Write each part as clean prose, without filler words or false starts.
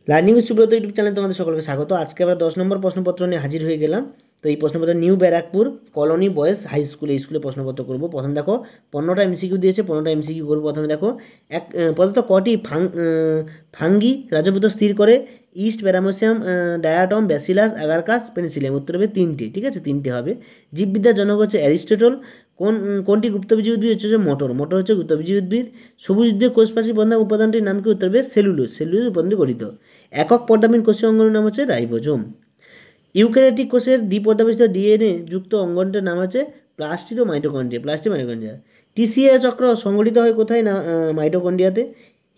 Learning with Subrata YouTube চ্যানেলে তোমাদের সকলকে স্বাগত। আজকে আমরা 10 নম্বর প্রশ্নপত্র নিয়ে হাজির হয়ে গেলাম। তো এই প্রশ্নপত্র New Barrackpore colony boys high school, এই স্কুলে প্রশ্নপত্র করবো। প্রথমে দেখো 15টা এমসিকিউ দিয়েছে, 15টা এমসিকিউ করবো। প্রথমে দেখো প্রদত্ত কটি ফাঙ্গি রাজপুত্র স্থির করে ইস্ট প্যারামোসিয়াম ডায়াটম ব্যাসিলাস আগারকাস পেনিসিলিয়াম? উত্তর হবে 3টে, ঠিক আছে, 3টে হবে। জীববিদ্যার জনক হচ্ছে অ্যারিস্টটল। কোনটি গুপ্তবীজী উদ্ভিদ হচ্ছে মটর? মটর হচ্ছে গুপ্তবীজী উদ্ভিদ। সবুজ উদ্ভিদ কোষপ্রাচীর প্রধান উপাদানটির নাম কি? উত্তর হবে সেলুলোজ। সেলুলোজ উপাদান দিয়ে গঠিত। একক পর্দাবিহীন কোষীয় অঙ্গনের নাম হচ্ছে রাইবোজোম। ইউক্যারিওটিক কোষের দ্বিপর্দাবিশিষ্ট ডিএনএ যুক্ত অঙ্গনটির নাম হচ্ছে প্লাস্টিড ও মাইটোকন্ড্রিয়া। Plastid mitochondria. টিসিএ চক্র সংগঠিত হয় কোথায়? না মাইটোকন্ড্রিয়াতে।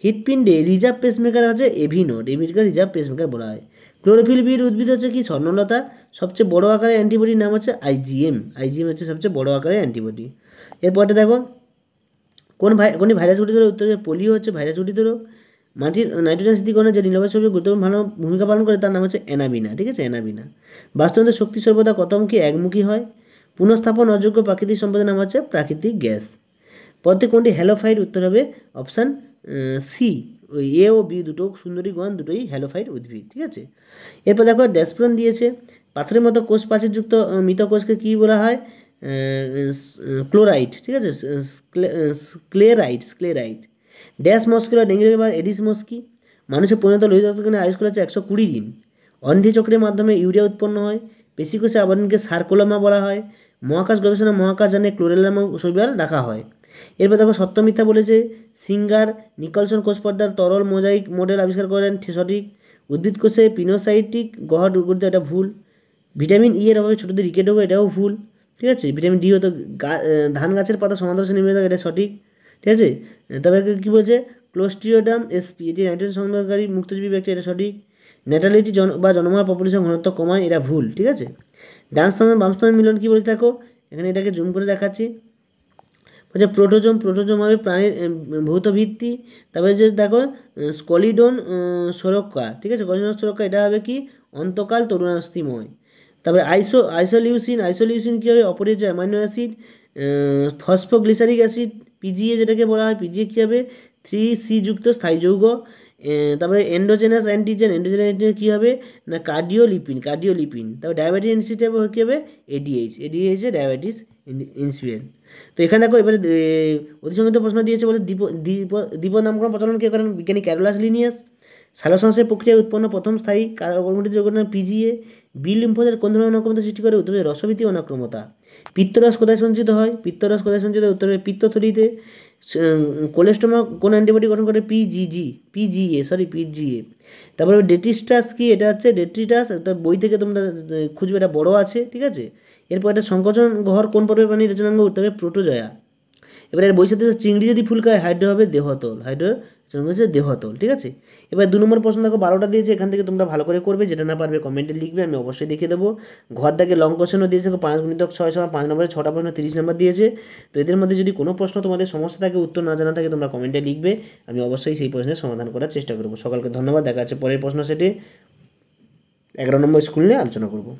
হৃৎপিণ্ডে রিজার্ভ পেসমেকার হচ্ছে এভি নোড। এভিকে রিজার্ভ পেসমেকার বলা হয়। ক্লোরোফিল বিহীন উদ্ভিদ হচ্ছে কি? স্বর্ণলতা। সবচেয়ে বড় আকারের অ্যান্টিবডির নাম হচ্ছে আইজিএম। আইজিএম হচ্ছে সবচেয়ে বড় আকারের অ্যান্টিবডি। এরপরে দেখো কোনটি ভাইরাস গঠিত রোগ? উত্তর হবে পোলিও হচ্ছে ভাইরাস গঠিত রোগ। মাটির নাইট্রোজেন স্থিতিকরণে যে নীলবাস সবচেয়ে গুরুত্বপূর্ণ ভালো ভূমিকা পালন করে তার নাম হচ্ছে অ্যানাবিনা, ঠিক আছে, অ্যানাবিনা। বাস্তুতন্ত্রের শক্তি সর্বদা কতমুখী? একমুখী হয়। পুনঃস্থাপন অযোগ্য প্রাকৃতিক সম্পদের নাম হচ্ছে প্রাকৃতিক গ্যাস। পদে কোনটি হ্যালোফাইট? উত্তর হবে অপশান সি। ওই এ ও বি দুটো সুন্দরীগণ দুটোই হ্যালোফাইট উদ্ভিদ, ঠিক আছে। এরপর দেখো ড্যাসপ্রন দিয়েছে। পাথরের মতো কোষ প্রাচীরযুক্ত মৃত কোষকে কী বলা হয়? ক্লোরাইড, ঠিক আছে, স্ক্লেরাইড। স্ক্লেরাইড। ড্যাশ মস্কিউলার ডেঙ্গু বা এডিস মস্কি। মানুষের পরিণত লোহিত রক্তকণের আয়ুষ্কাল হচ্ছে 120 দিন। অন্ধি চক্রের মাধ্যমে ইউরিয়া উৎপন্ন হয়। পেশিকোষের আবরণকে সার্কোলামা বলা হয়। মহাকাশ গবেষণা মহাকাশযানে ক্লোরেলামা শৈবাল রাখা হয়। এরপর দেখো সত্য মিথ্যা বলেছে। সিঙ্গার নিকলসন কোষ পর্দার তরল মোজাইক মডেল আবিষ্কার করেন, সঠিক। উদ্ভিদ কোষে পিনোসাইটিক গহ্বর গঠিত, এটা ভুল। ভিটামিন ই এর অভাবে ছোটদের রিকেট হবে, এটাও ভুল, ঠিক আছে। ভিটামিন ডি হতো ধান গাছের পাতা সমান্তরাল নির্মিত থাকে, এটা সঠিক, ঠিক আছে। তবে কী বলছে? ক্লোস্ট্রিওডাম এসপি, এটি নাইট্রোজেন সংগ্রহকারী মুক্তজীবী ব্যক্তি, এটা সঠিক। ন্যাটালিটি জনমহার পপুলেশন ঘনত্ব কমায়, এটা ভুল, ঠিক আছে। ডান স্তম্ভ বাম স্তম্ভের মিলন কী বলছে দেখো, এখানে এটাকে জুম করে দেখাচ্ছি। বলছে প্রোটোজোম। প্রোটোজোম হবে প্রাণীর ভৌত ভিত্তি। তারপরে যে দেখো স্কলিডন সুরক্ষা, ঠিক আছে, গজন সুরক্ষা, এটা হবে কি? অন্তকাল তরুণাস্থিময়। তারপরে আইসোলিউসিন। আইসোলিউসিন কী হবে? অপরিহার্য amino acid. Phosphoglyceric acid PGA যেটাকে বলা হয়, পিজিএ কী হবে? 3C যুক্ত স্থায়ী যৌগ। তারপরে এন্ডোজেনাস অ্যান্টিজেন। এন্ডোজেনাস অ্যান্টিজেন কী হবে? না কার্ডিওলিপিন। কার্ডিওলিপিন। তারপরে ডায়াবেটিস ইনসিডেন্ট কী হবে? এডিএইচ। এডিএইচ এ ডায়াবেটিস ইনসিডেন্ট। তো এখানে দেখো এবারে অধিসংখ্যিত প্রশ্ন দিয়েছে বলে দ্বীপ নামকরণ প্রচলন কে করেন? বিজ্ঞানী ক্যারোলাস লিনিয়াস। সালোকসংশ্লেষ প্রক্রিয়ায় উৎপন্ন প্রথম স্থায়ী কর্মটি যোগ করেন পিজিএ। বি লিম্ফোজাইট কোন ধরনের অনাক্রমতা সৃষ্টি করে? উত্তর হবে রসভীতি অনাক্রমতা। পিত্তরস কোথায় সঞ্চিত হয়? পিত্তরস কোথায় সঞ্চিত হয়? উত্তর হবে পিত্তথলিতে। কোলেস্টোমা কোন অ্যান্টিবডি গঠন করে? পিজিএ। তারপরে ডেট্রিস্টাস কি? এটা হচ্ছে ডেট্রিটাস, বই থেকে তোমরা খুঁজবে, এটা বড় আছে, ঠিক আছে। এরপর এটা সংকোচন ঘর কোন পর্বের প্রাণী? রচনাঙ্গ? উত্তর হবে প্রোটোজয়া। এবার এর বৈশিষ্ট্য হচ্ছে চিংড়ি যদি ফুল খায় হাইড্রো হবে দেহতল। হাইড্রো হচ্ছে দেহতল, ঠিক আছে। এবার 2 নম্বর প্রশ্ন দেখো 12টা দিয়েছে, এখান থেকে তোমরা ভালো করে করবে, যেটা না পারবে কমেন্টে লিখবে, আমি অবশ্যই দেখিয়ে দেবো। ঘর দাগে লং কোশ্চেনও দিয়েছে, 5 × 6 = 5 নম্বরে 6টা প্রশ্ন 30 নম্বর দিয়েছে। তো এদের মধ্যে যদি কোনো প্রশ্ন তোমাদের সমস্যা থাকে, উত্তর না জানা থাকে, তোমরা কমেন্টে লিখবে, আমি অবশ্যই সেই প্রশ্নের সমাধান করার চেষ্টা করবো। সকলকে ধন্যবাদ। দেখা যাচ্ছে পরের প্রশ্ন সেটে 11 নম্বর স্কুল নিয়ে আলোচনা করবো।